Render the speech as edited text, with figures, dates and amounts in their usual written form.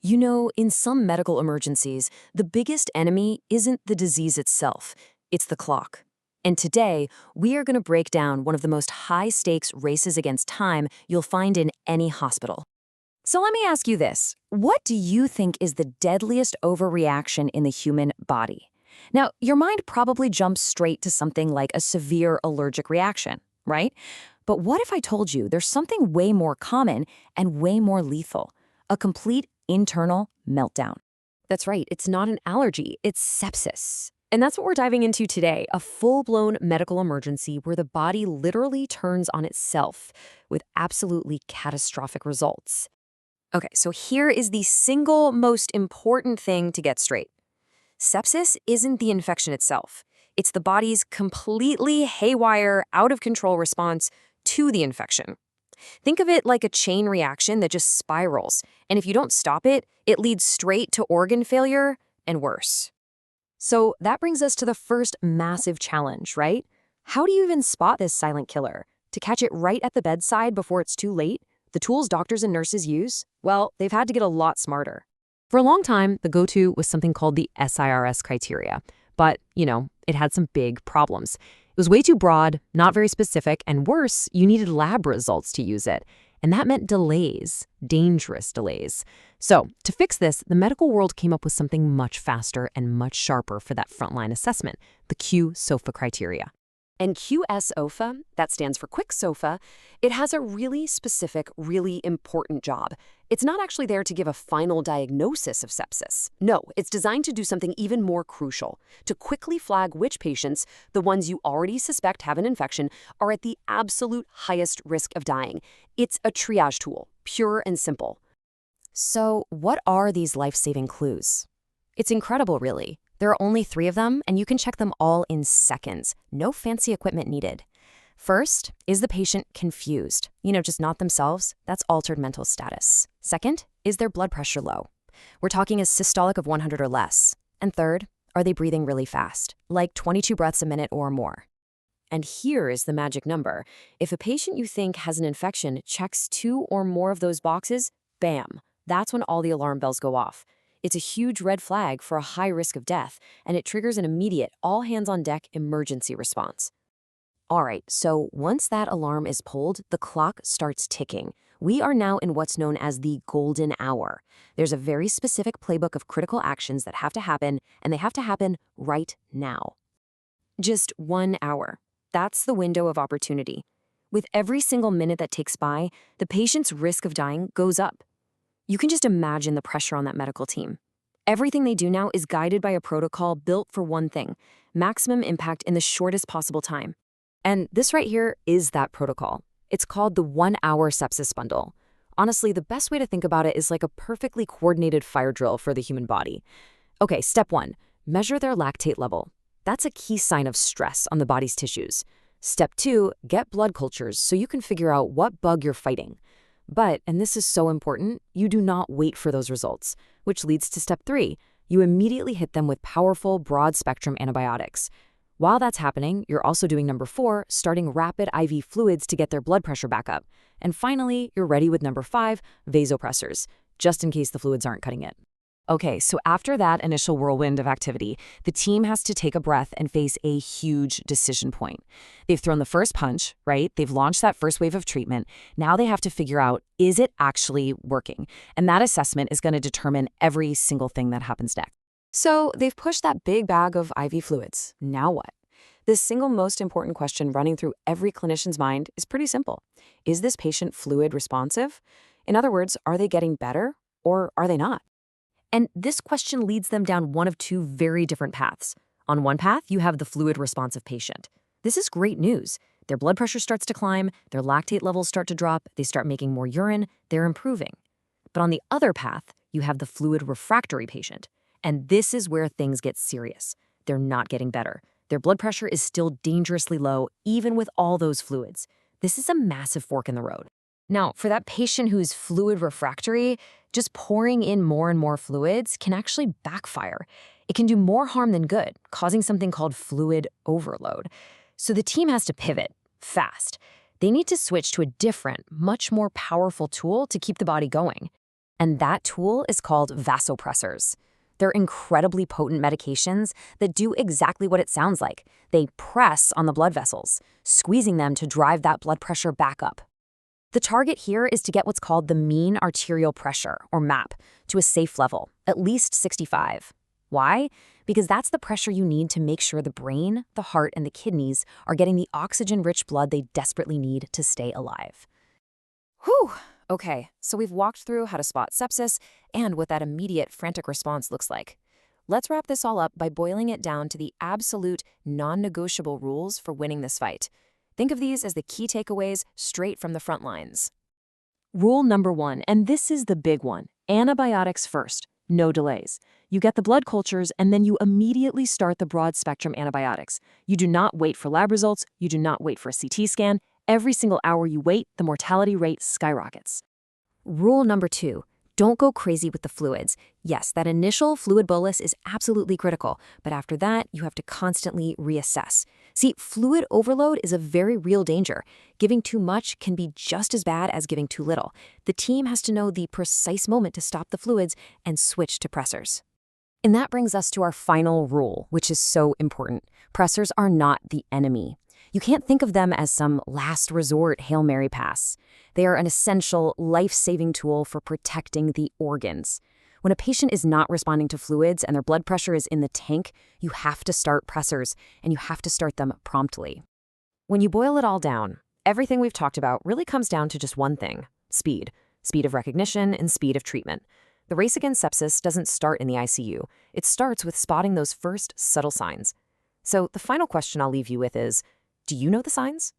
You know, in some medical emergencies, the biggest enemy isn't the disease itself, it's the clock. And today, we are going to break down one of the most high-stakes races against time you'll find in any hospital. So let me ask you this. What do you think is the deadliest overreaction in the human body? Now, your mind probably jumps straight to something like a severe allergic reaction, right? But what if I told you there's something way more common and way more lethal? A complete internal meltdown. That's right, it's not an allergy, it's sepsis. And that's what we're diving into today, a full-blown medical emergency where the body literally turns on itself with absolutely catastrophic results. Okay, so here is the single most important thing to get straight. Sepsis isn't the infection itself. It's the body's completely haywire, out-of-control response to the infection. Think of it like a chain reaction that just spirals, and if you don't stop it, it leads straight to organ failure and worse. So that brings us to the first massive challenge, right? How do you even spot this silent killer? To catch it right at the bedside before it's too late? The tools doctors and nurses use? Well, they've had to get a lot smarter. For a long time, the go-to was something called the SIRS criteria. But, it had some big problems. It was way too broad, not very specific, and worse, you needed lab results to use it. And that meant delays, dangerous delays. So, to fix this, the medical world came up with something much faster and much sharper for that frontline assessment, the qSOFA criteria. And qSOFA, that stands for qSOFA, it has a really specific, really important job. It's not actually there to give a final diagnosis of sepsis. No, it's designed to do something even more crucial, to quickly flag which patients, the ones you already suspect have an infection, are at the absolute highest risk of dying. It's a triage tool, pure and simple. So, what are these life-saving clues? It's incredible, really. There are only 3 of them, and you can check them all in seconds. No fancy equipment needed. First, is the patient confused? Just not themselves? That's altered mental status. Second, is their blood pressure low? We're talking a systolic of 100 or less. And third, are they breathing really fast, like 22 breaths a minute or more? And here is the magic number. If a patient you think has an infection checks 2 or more of those boxes, bam, that's when all the alarm bells go off. It's a huge red flag for a high risk of death, and it triggers an immediate all-hands-on-deck emergency response. All right, so once that alarm is pulled, the clock starts ticking. We are now in what's known as the golden hour. There's a very specific playbook of critical actions that have to happen, and they have to happen right now. Just 1 hour. That's the window of opportunity. With every single minute that ticks by, the patient's risk of dying goes up. You can just imagine the pressure on that medical team. Everything they do now is guided by a protocol built for one thing: maximum impact in the shortest possible time. And this right here is that protocol. It's called the 1-hour sepsis bundle. Honestly, the best way to think about it is like a perfectly coordinated fire drill for the human body. Okay, step 1, measure their lactate level. That's a key sign of stress on the body's tissues. Step 2, get blood cultures so you can figure out what bug you're fighting. But, and this is so important, you do not wait for those results, which leads to step 3. You immediately hit them with powerful, broad-spectrum antibiotics. While that's happening, you're also doing number 4, starting rapid IV fluids to get their blood pressure back up. And finally, you're ready with number 5, vasopressors, just in case the fluids aren't cutting it. Okay, so after that initial whirlwind of activity, the team has to take a breath and face a huge decision point. They've thrown the first punch, right? They've launched that first wave of treatment. Now they have to figure out, is it actually working? And that assessment is going to determine every single thing that happens next. So they've pushed that big bag of IV fluids. Now what? The single most important question running through every clinician's mind is pretty simple. Is this patient fluid responsive? In other words, are they getting better or are they not? And this question leads them down one of 2 very different paths. On one path, you have the fluid-responsive patient. This is great news. Their blood pressure starts to climb, their lactate levels start to drop, they start making more urine, they're improving. But on the other path, you have the fluid-refractory patient. And this is where things get serious. They're not getting better. Their blood pressure is still dangerously low, even with all those fluids. This is a massive fork in the road. Now, for that patient who's fluid refractory, just pouring in more and more fluids can actually backfire. It can do more harm than good, causing something called fluid overload. So the team has to pivot fast. They need to switch to a different, much more powerful tool to keep the body going. And that tool is called vasopressors. They're incredibly potent medications that do exactly what it sounds like. They press on the blood vessels, squeezing them to drive that blood pressure back up. The target here is to get what's called the mean arterial pressure, or MAP, to a safe level, at least 65. Why? Because that's the pressure you need to make sure the brain, the heart, and the kidneys are getting the oxygen-rich blood they desperately need to stay alive. Whew! Okay, so we've walked through how to spot sepsis and what that immediate frantic response looks like. Let's wrap this all up by boiling it down to the absolute non-negotiable rules for winning this fight. Think of these as the key takeaways straight from the front lines. Rule number 1, and this is the big one: antibiotics first, no delays. You get the blood cultures and then you immediately start the broad-spectrum antibiotics. You do not wait for lab results, you do not wait for a CT scan. Every single hour you wait, the mortality rate skyrockets. Rule number 2, don't go crazy with the fluids. Yes, that initial fluid bolus is absolutely critical, but after that, you have to constantly reassess. See, fluid overload is a very real danger. Giving too much can be just as bad as giving too little. The team has to know the precise moment to stop the fluids and switch to pressors. And that brings us to our final rule, which is so important. Pressors are not the enemy. You can't think of them as some last resort Hail Mary pass. They are an essential, life-saving tool for protecting the organs. When a patient is not responding to fluids and their blood pressure is in the tank, you have to start pressors, and you have to start them promptly. When you boil it all down, everything we've talked about really comes down to just one thing: speed. Speed of recognition and speed of treatment. The race against sepsis doesn't start in the ICU. It starts with spotting those first subtle signs. So the final question I'll leave you with is, do you know the signs?